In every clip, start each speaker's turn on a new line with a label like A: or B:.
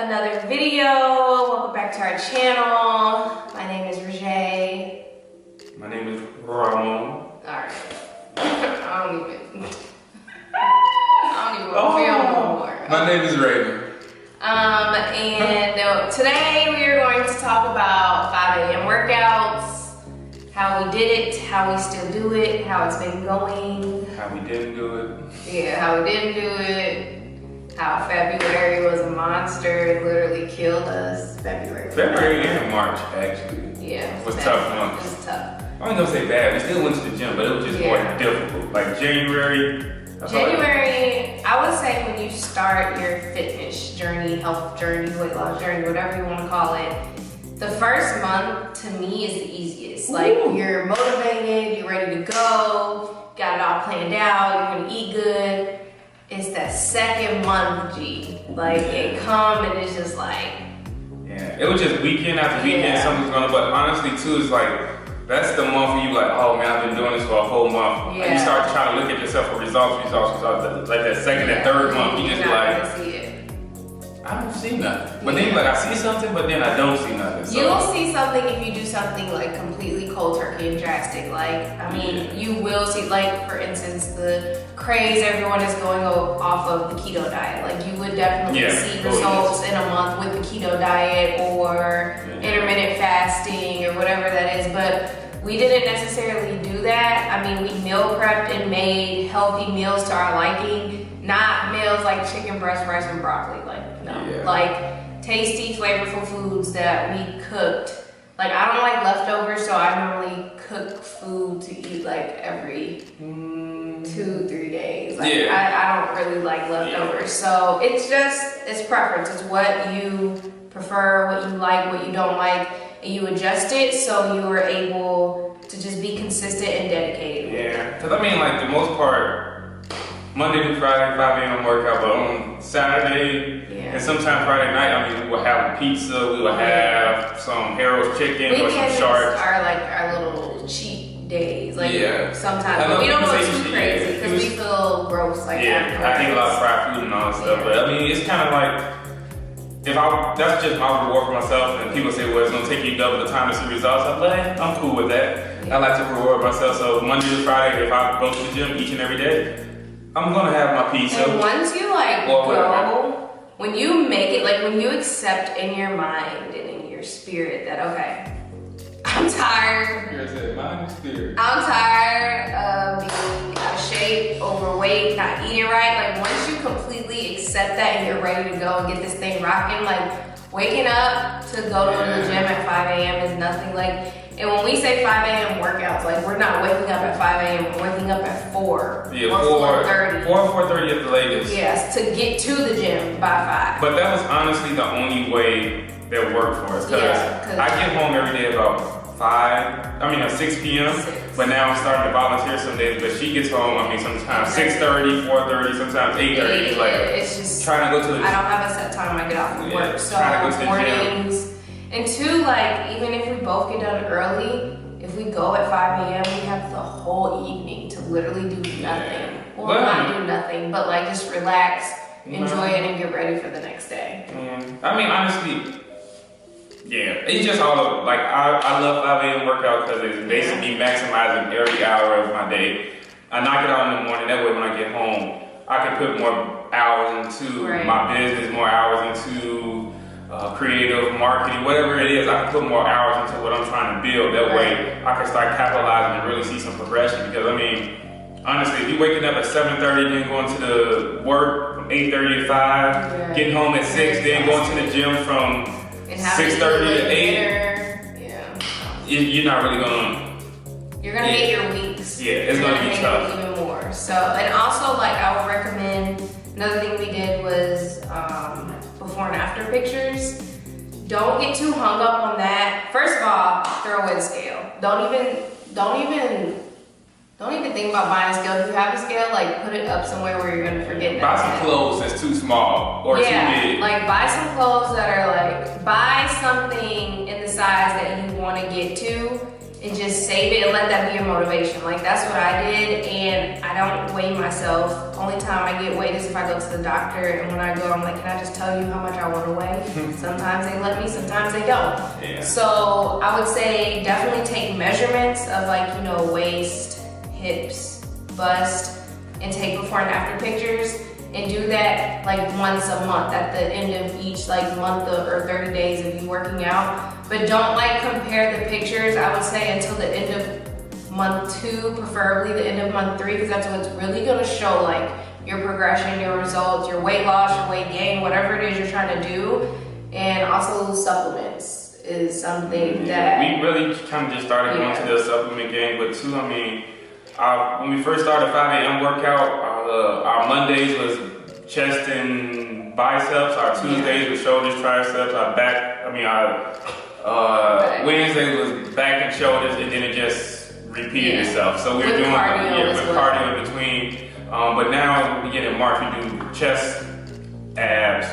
A: Another video. Welcome back to our channel. My name is Rejae.
B: My name is Ramon.
A: Alright. I don't even film no more.
B: My name is Raven.
A: And today we are going to talk about 5 a.m. workouts, how we did it, how we still do it, how it's been going.
B: How we didn't do it.
A: Yeah, how we didn't do it. How February was a monster, it literally killed us.
B: February and March, actually.
A: Yeah.
B: Was tough months.
A: It was tough.
B: I ain't gonna say bad, we still went to the gym, but it was just more difficult. Like January,
A: I would say when you start your fitness journey, health journey, weight loss journey, whatever you want to call it, the first month to me is the easiest. Like you're motivated, you're ready to go, got it all planned out, you're gonna eat good. It's that second month, like it come and it's just like.
B: Yeah, it was just weekend after weekend, something's going on. But honestly too, it's like, that's the month where you like, oh man, I've been doing this for a whole month.
A: Yeah.
B: And you start trying to look at yourself for results. Like that second and third month, you just like, I don't see nothing. But then like, I see something, but then I don't see nothing. So.
A: You'll see something if you do something like completely cold turkey and drastic. Like, I mean, you will see, like for instance, the craze everyone is going off of the keto diet. Like you would definitely see results in a month with the keto diet or intermittent fasting or whatever that is. But we didn't necessarily do that. I mean, we meal prepped and made healthy meals to our liking. Not meals like chicken breast, rice, and broccoli. Like, no.
B: Yeah.
A: Like tasty, flavorful foods that we cooked. Like, I don't like leftovers, so I normally cook food to eat like every 2-3 days. Like, I don't really like leftovers. So it's preference. It's what you prefer, what you like, what you don't like, and you adjust it so you are able to just be consistent and dedicated.
B: Yeah, because I mean, like the most part, Monday through Friday, 5 a.m. workout, but on Saturday and sometimes Friday night, I mean, we will have a pizza, we will have some Harold's chicken or some sharks.
A: Are like our little cheat days, like sometimes, but we don't go too crazy because we feel gross. Like
B: I think a lot of fried food and all that stuff, but I mean, it's kind of like, that's just my reward for myself, and people say, well, it's gonna take you double the time to see results. I'm like, I'm cool with that. I like to reward myself, so Monday to Friday, if I go to the gym each and every day, I'm gonna have my pizza.
A: And once you like go, when you make it, like when you accept in your mind and in your spirit that, okay, I'm tired. I'm tired of being out of shape, overweight, not eating right. Like once you completely accept that and you're ready to go and get this thing rocking, like waking up to go to the gym at 5 a.m. is nothing. Like, and when we say 5 a.m. workouts, like we're not waking up at 5 a.m. We're waking up at 4 or 4:30.
B: 4:30 at the latest.
A: Yes, to get to the gym by 5.
B: But that was honestly the only way that worked for us. Because I get home every day about 6 p.m. But now I'm starting to volunteer some days. But she gets home, sometimes 6:30, 4:30, sometimes 8:30. Like,
A: it's just
B: trying to go to the gym.
A: I don't have a set time I get off of work. So
B: trying to go to
A: mornings.
B: The gym.
A: And two, like, even if we both get done early, if we go at 5 a.m., we have the whole evening to literally do nothing. Well, not do nothing, but like just relax, enjoy it, and get ready for the next day.
B: I mean, honestly, it's just all of, like, I love 5 a.m. workout because it's basically maximizing every hour of my day. I knock it out in the morning, that way when I get home, I can put more hours into my business, more hours into creative marketing, whatever it is. I can put more hours into what I'm trying to build. That way I can start capitalizing and really see some progression. Because I mean, honestly, if you're waking up at 7:30, then going to the work from 8:30 to 5, getting home at 6, then going to the gym from 6:30 to 8, you're not really
A: you're gonna get your weeks.
B: It's gonna be tough.
A: Even more. So, and also, like, I would recommend, another thing we did was before and after pictures. Don't get too hung up on that. throw away the scale. Don't even think about buying a scale. If you have a scale, like put it up somewhere where you're gonna forget that.
B: Buy some clothes that's too small or too big.
A: Like buy some clothes that are like, buy something in the size that you want to get to, and just save it and let that be your motivation. Like that's what I did, and I don't weigh myself. Only time I get weighed is if I go to the doctor, and when I go, I'm like, can I just tell you how much I want to weigh? Sometimes they let me, sometimes they don't.
B: Yeah.
A: So I would say definitely take measurements of like, you know, waist, hips, bust, and take before and after pictures, and do that like once a month at the end of each like month or 30 days of you working out. But don't like compare the pictures, I would say, until the end of month 2, preferably the end of month 3, because that's what's really gonna show like your progression, your results, your weight loss, your weight gain, whatever it is you're trying to do. And also supplements is something that
B: we really kind of just started going to the supplement game, but too, I mean, when we first started 5 a.m. workout, our Mondays was chest and biceps, our Tuesdays was shoulders, triceps, our back, Wednesday was back and shoulders, and then it just repeated itself. So we were doing cardio in between. But now we get in March, we do chest, abs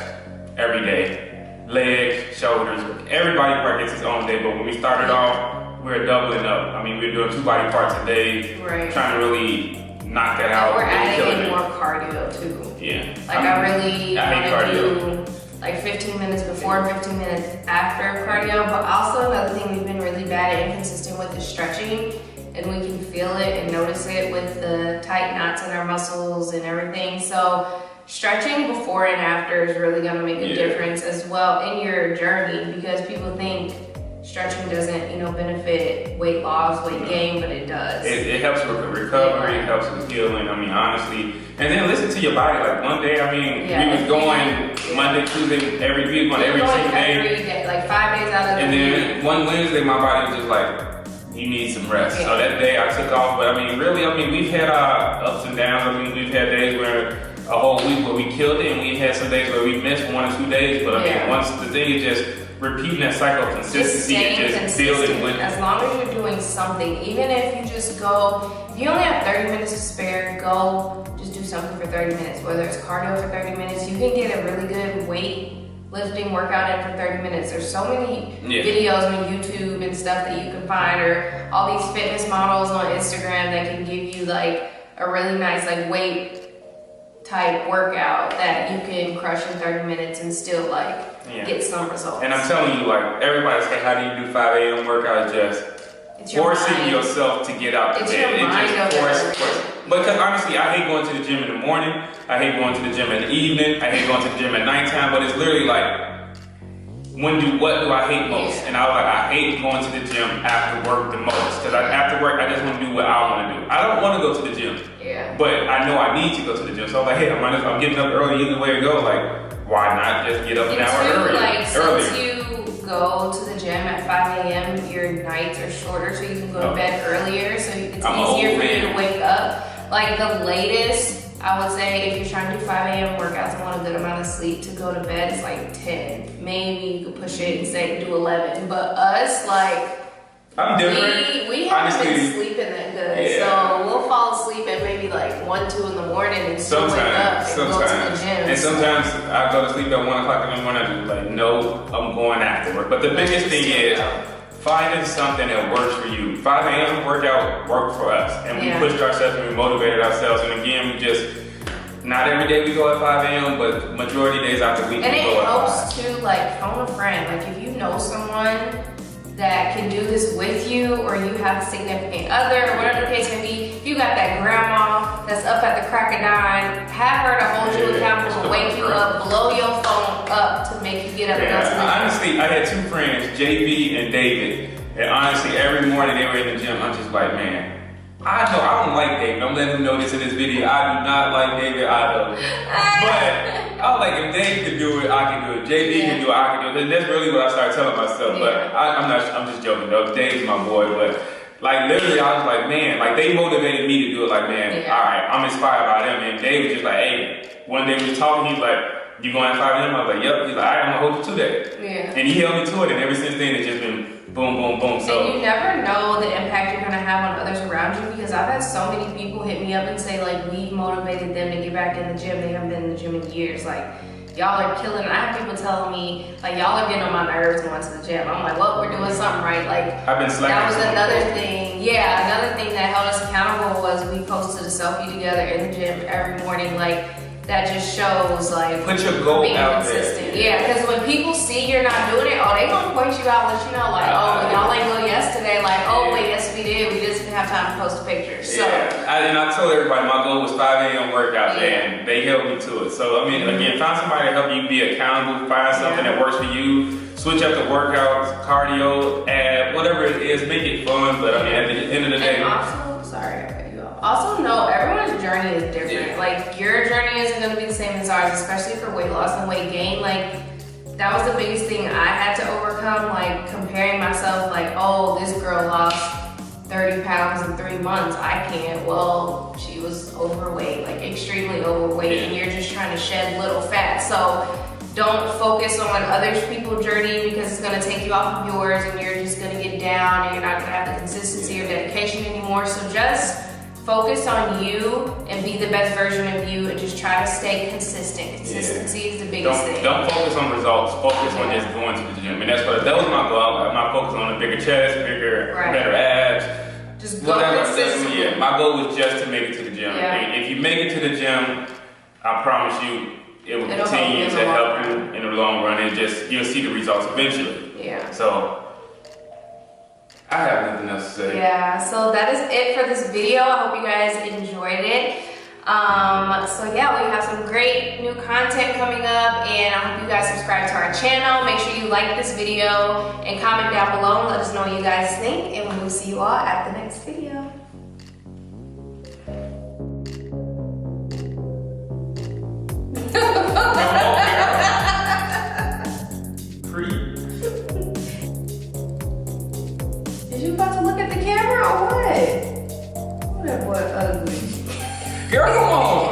B: every day, legs, shoulders. Everybody part gets its own day, but when we started off, we're doubling up. I mean, we're doing 2 body parts a day, trying to really knock that out.
A: We're adding in more cardio too.
B: Yeah.
A: Like I want to do like 15 minutes before, 15 minutes after cardio. But also another thing we've been really bad and inconsistent with is stretching. And we can feel it and notice it with the tight knots in our muscles and everything. So stretching before and after is really gonna make a difference as well in your journey, because people think stretching doesn't, you know, benefit weight loss, weight gain, but it does.
B: It helps with recovery, it helps with healing, I mean, honestly. And then listen to your body. Like one day, I mean, we was going Monday, Tuesday, every week, on every single day.
A: Like 5 days out of the week.
B: And then one Wednesday, my body was just like, you need some rest. So that day I took off, but I mean, really, we've had our ups and downs. I mean, we've had days where a whole week where we killed it, and we had some days where we missed 1 or 2 days, but I mean, once the thing is just repeating that cycle of consistency and just building with it.
A: As long as you're doing something, even if you just go, if you only have 30 minutes to spare, go just do something for 30 minutes, whether it's cardio for 30 minutes. You can get a really good weight lifting workout in for 30 minutes. There's so many videos on YouTube and stuff that you can find, or all these fitness models on Instagram that can give you like a really nice like weight type workout that you can crush in 30 minutes and still like get some results.
B: And I'm telling you, like everybody say, how do you do 5 a.m. workout? It's forcing yourself to get out the bed. It just forces. Because honestly, I hate going to the gym in the morning. I hate going to the gym in the evening. I hate going to the gym at nighttime. But it's literally like, what do I hate most? And I was like, I hate going to the gym after work the most. Because after work, I just want to do what I want to do. I don't want to go to the gym. But I know I need to go to the gym. So I'm like, hey, I'm getting up early either way to go. Like, why not just get up an hour earlier?
A: Since you go to the gym at 5 a.m., your nights are shorter, so you can go to bed earlier, so it's easier for you to wake up. Like the latest, I would say, if you're trying to do 5 a.m. workouts and want a good amount of sleep to go to bed, it's like 10. Maybe you could push it and say do 11. But us, like,
B: I'm different.
A: We haven't been sleeping that good, so we'll fall asleep at maybe like 1, 2 in the morning and still wake up and go to the gym.
B: And sometimes I go to sleep at 1 o'clock in the morning. I'm like, no, I'm going afterward. But the biggest thing is finding something that works for you. 5 a.m. workout worked for us, and we pushed ourselves and we motivated ourselves. And again, we just, not every day we go at 5 a.m., but majority days out the week we go at 5.
A: And it helps to like phone a friend. Like if you know someone that can do this with you, or you have a significant other, or whatever the case may be, if you got that grandma that's up at the crack of dawn, have her to hold you accountable, wake you up, blow your phone up to make you get up and go to the gym.
B: Honestly, I had 2 friends, JB and David, and honestly, every morning they were in the gym. I'm just like, man, I know I don't like David. I'm letting him know this in this video. I do not like David. I know. But I was like, if Dave can do it, I can do it. JB can do it, I can do it. And that's really what I started telling myself. But I'm just joking though. Dave's my boy. But like literally, I was like, man, like they motivated me to do it. Like, man, all right, I'm inspired by them. And Dave was just like, hey, one day we was talking, he was like, you going at 5 a.m.? I was like, yep. He's like, all right, I'm gonna hold you to that. And he held me to it. And ever since then, it's just been boom, boom, boom. So
A: and you never know the impact you're gonna have on others around you, because I've had so many people hit me up and say like we've motivated them to get back in the gym. They haven't been in the gym in years. Like, y'all are killing it. I have people telling me like y'all are getting on my nerves going to the gym. I'm like, well, we're doing something right. Like,
B: I've been slacking.
A: That was another thing. Yeah, another thing that held us accountable was we posted a selfie together in the gym every morning. Like, that just shows like
B: put your goal
A: being
B: out
A: consistent.
B: there.
A: Yeah, because when people see you're not doing it, oh, they gonna point you out, let you know like, oh, y'all ain't go yesterday. Like, oh wait, yes we did. We just didn't have time to post a picture. So
B: and I told everybody my goal was 5 a.m. workout, and they held me to it. So I mean, again, find somebody to help you be accountable. Find something that works for you. Switch up the workouts, cardio, ab, whatever it is. Make it fun. But I mean, at the end of the day.
A: And also, sorry, I cut you off. Also, know everyone's journey is different.
B: Yeah.
A: Like, your journey isn't gonna be the same as ours, especially for weight loss and weight gain. Like, that was the biggest thing I had to overcome. Like, comparing myself, like, oh, this girl lost 30 pounds in 3 months. I can't. Well, she was overweight, like extremely overweight, and you're just trying to shed little fat. So don't focus on other people's journey, because it's gonna take you off of yours, and you're just gonna get down, and you're not gonna have the consistency or dedication anymore. So just focus on you and be the best version of you, and just try to stay consistent. Consistency is the biggest thing.
B: Don't focus on results. Focus on just going to the gym, and that was my goal. I'm not focused on a bigger chest, better abs.
A: Just go consistently.
B: Yeah, my goal was just to make it to the gym.
A: Yeah.
B: And if you make it to the gym, I promise you, it'll continue to help you in the long run, and just you'll see the results eventually.
A: Yeah.
B: So I have nothing else to say.
A: Yeah, so that is it for this video. I hope you guys enjoyed it. So yeah, we have some great new content coming up, and I hope you guys subscribe to our channel. Make sure you like this video and comment down below and let us know what you guys think, and we will see you all at the next video. Is you about to look at the camera or what? What that boy ugly.
B: Girl, come on.